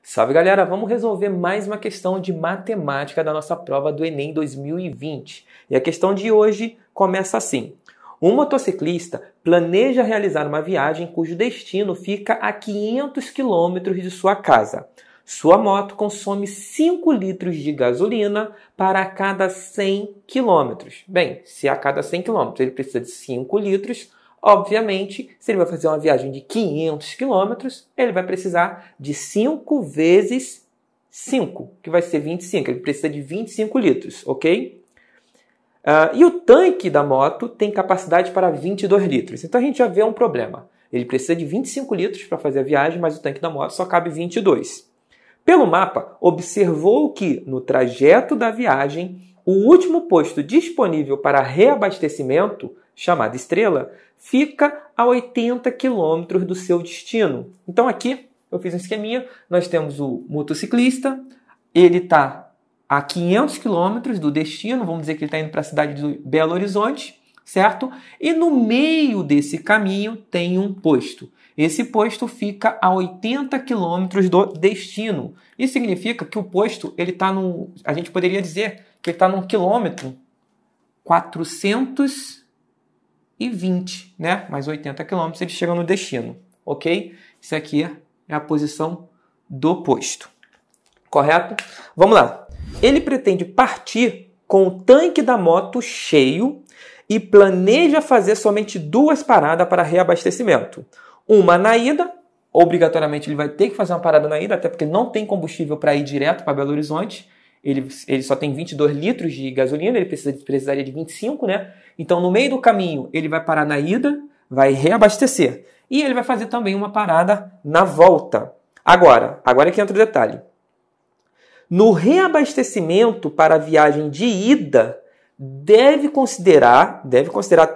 Salve galera, vamos resolver mais uma questão de matemática da nossa prova do Enem 2020. E a questão de hoje começa assim. Um motociclista planeja realizar uma viagem cujo destino fica a 500 km de sua casa. Sua moto consome 5 litros de gasolina para cada 100 km. Bem, se a cada 100 km ele precisa de 5 litros, obviamente, se ele vai fazer uma viagem de 500 km, ele vai precisar de 5 vezes 5, que vai ser 25. Ele precisa de 25 litros, ok? E o tanque da moto tem capacidade para 22 litros. Então a gente já vê um problema. Ele precisa de 25 litros para fazer a viagem, mas o tanque da moto só cabe 22. Pelo mapa, observou que, no trajeto da viagem, o último posto disponível para reabastecimento, chamado Estrela, fica a 80 km do seu destino. Então aqui eu fiz um esqueminha, nós temos o motociclista, ele está a 500 km do destino, vamos dizer que ele está indo para a cidade de Belo Horizonte, certo? E no meio desse caminho tem um posto. Esse posto fica a 80 km do destino. Isso significa que o posto, ele está no, a gente poderia dizer que ele está num quilômetro 420, né? Mais 80 km ele chega no destino, ok? Isso aqui é a posição do posto, correto? Vamos lá. Ele pretende partir com o tanque da moto cheio e planeja fazer somente 2 paradas para reabastecimento. Uma na ida, obrigatoriamente ele vai ter que fazer uma parada na ida, até porque não tem combustível para ir direto para Belo Horizonte. Ele só tem 22 litros de gasolina, ele precisaria de 25, né? Então, no meio do caminho, ele vai parar na ida, vai reabastecer. E ele vai fazer também uma parada na volta. Agora é que entra o detalhe. No reabastecimento para a viagem de ida, deve considerar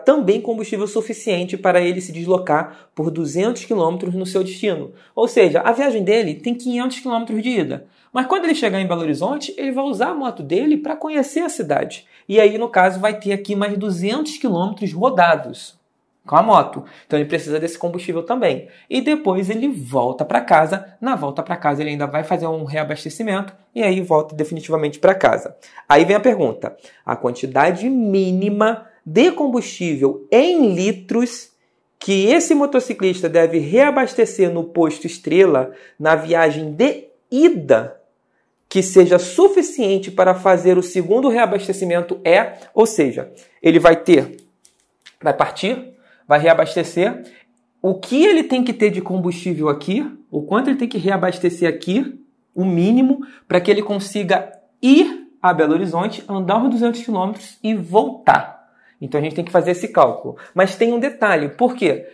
também combustível suficiente para ele se deslocar por 200 km no seu destino. Ou seja, a viagem dele tem 500 km de ida. Mas quando ele chegar em Belo Horizonte, ele vai usar a moto dele para conhecer a cidade. E aí, no caso, vai ter aqui mais 200 km rodados com a moto. Então, ele precisa desse combustível também. E depois ele volta para casa. Na volta para casa, ele ainda vai fazer um reabastecimento e aí volta definitivamente para casa. Aí vem a pergunta. A quantidade mínima de combustível em litros que esse motociclista deve reabastecer no posto Estrela na viagem de ida que seja suficiente para fazer o segundo reabastecimento ou seja, ele vai partir, vai reabastecer, o que ele tem que ter de combustível aqui, o quanto ele tem que reabastecer aqui, o mínimo, para que ele consiga ir a Belo Horizonte, andar os 200 km e voltar. Então a gente tem que fazer esse cálculo. Mas tem um detalhe, por quê?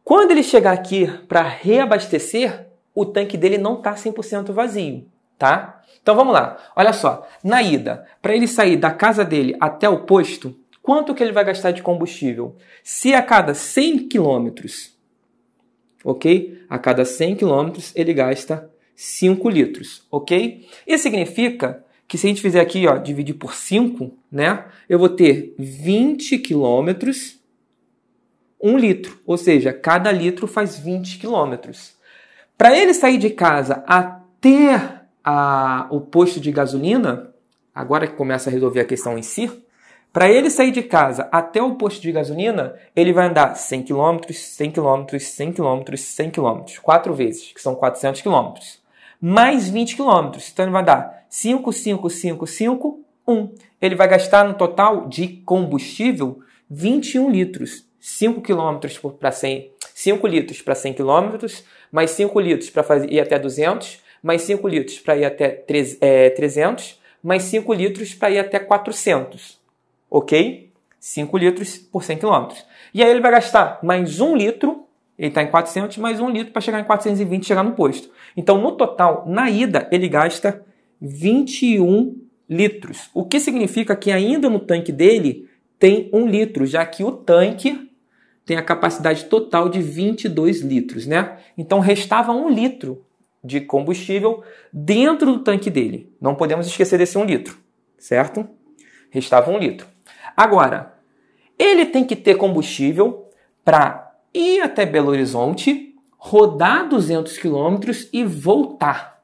Quando ele chegar aqui para reabastecer, o tanque dele não está 100% vazio, tá? Então vamos lá, olha só, na ida, para ele sair da casa dele até o posto, quanto que ele vai gastar de combustível? Se a cada 100 km, ok? A cada 100 km ele gasta 5 litros, ok? Isso significa que se a gente fizer aqui, ó, dividir por 5, né? Eu vou ter 20 km, 1 litro. Ou seja, cada litro faz 20 km. Para ele sair de casa até o posto de gasolina, agora que começa a resolver a questão em si, para ele sair de casa até o posto de gasolina, ele vai andar 100 km, 100 km, 100 km, 100 km, 4 vezes, que são 400 km, mais 20 km. Então ele vai dar 5, 5, 5, 5, 1. Ele vai gastar no total de combustível 21 litros. 5 litros para 100 km, mais 5 litros para ir até 200, mais 5 litros para ir até 300, mais 5 litros para ir até 400. Ok? 5 litros por 100 km. E aí ele vai gastar mais 1 litro, ele está em 400, mais 1 litro para chegar em 420 e chegar no posto. Então, no total, na ida, ele gasta 21 litros. O que significa que ainda no tanque dele tem 1 litro, já que o tanque tem a capacidade total de 22 litros, né? Então, restava 1 litro de combustível dentro do tanque dele. Não podemos esquecer desse 1 litro, certo? Restava 1 litro. Agora, ele tem que ter combustível para ir até Belo Horizonte, rodar 200 km e voltar.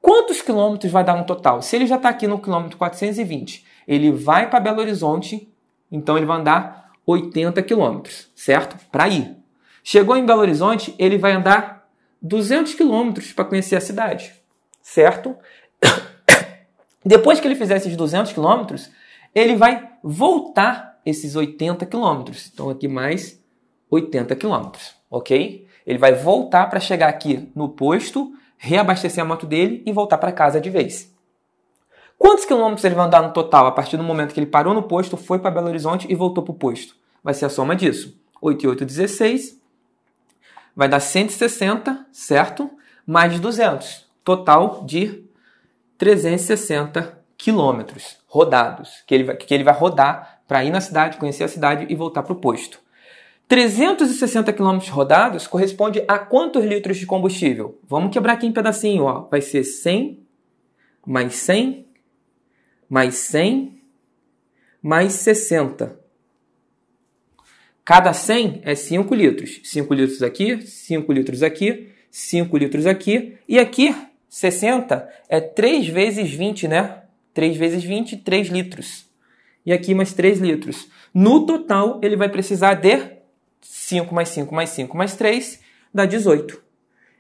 Quantos quilômetros vai dar no total? Se ele já está aqui no quilômetro 420, ele vai para Belo Horizonte, então ele vai andar 80 quilômetros, certo? Para ir. Chegou em Belo Horizonte, ele vai andar 200 quilômetros para conhecer a cidade, certo? Depois que ele fizer esses 200 quilômetros, ele vai voltar esses 80 quilômetros. Então aqui mais 80 quilômetros, ok? Ele vai voltar para chegar aqui no posto, reabastecer a moto dele e voltar para casa de vez. Quantos quilômetros ele vai andar no total a partir do momento que ele parou no posto, foi para Belo Horizonte e voltou para o posto? Vai ser a soma disso. 8 e 8, 16. Vai dar 160, certo? Mais 200. Total de 360 quilômetros rodados. Que ele vai rodar para ir na cidade, conhecer a cidade e voltar para o posto. 360 quilômetros rodados corresponde a quantos litros de combustível? Vamos quebrar aqui em pedacinho. Ó. Vai ser 100, mais 100, mais 100, mais 60. Cada 100 é 5 litros. 5 litros aqui, 5 litros aqui, 5 litros aqui. E aqui, 60 é 3 vezes 20, né? 3 vezes 20, 3 litros. E aqui mais 3 litros. No total, ele vai precisar de 5 mais 5 mais 5 mais 3 dá 18.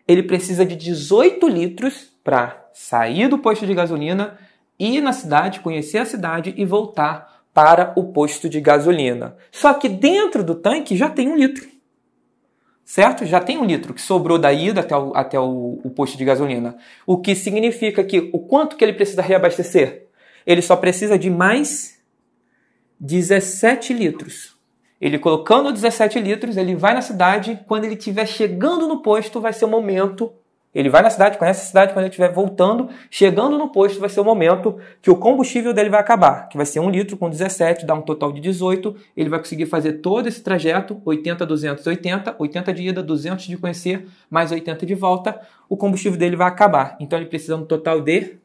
Ele precisa de 18 litros para sair do posto de gasolina, ir na cidade, conhecer a cidade e voltar para o posto de gasolina. Só que dentro do tanque já tem 1 litro. Certo? Já tem 1 litro que sobrou da ida até o posto de gasolina. O que significa que o quanto que ele precisa reabastecer? Ele só precisa de mais 17 litros. Ele colocando 17 litros, ele vai na cidade. Quando ele estiver chegando no posto, vai ser o momento. Ele vai na cidade, conhece a cidade. Quando ele estiver voltando, chegando no posto, vai ser o momento que o combustível dele vai acabar. Que vai ser 1 litro com 17, dá um total de 18. Ele vai conseguir fazer todo esse trajeto, 80, 200, 80. 80 de ida, 200 de conhecer, mais 80 de volta. O combustível dele vai acabar. Então ele precisa de um total de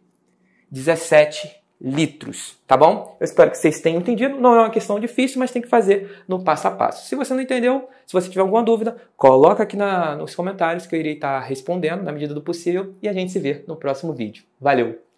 17 litros, tá bom? Eu espero que vocês tenham entendido. Não é uma questão difícil, mas tem que fazer no passo a passo. Se você não entendeu, se você tiver alguma dúvida, coloca aqui nos comentários que eu irei estar respondendo na medida do possível e a gente se vê no próximo vídeo. Valeu!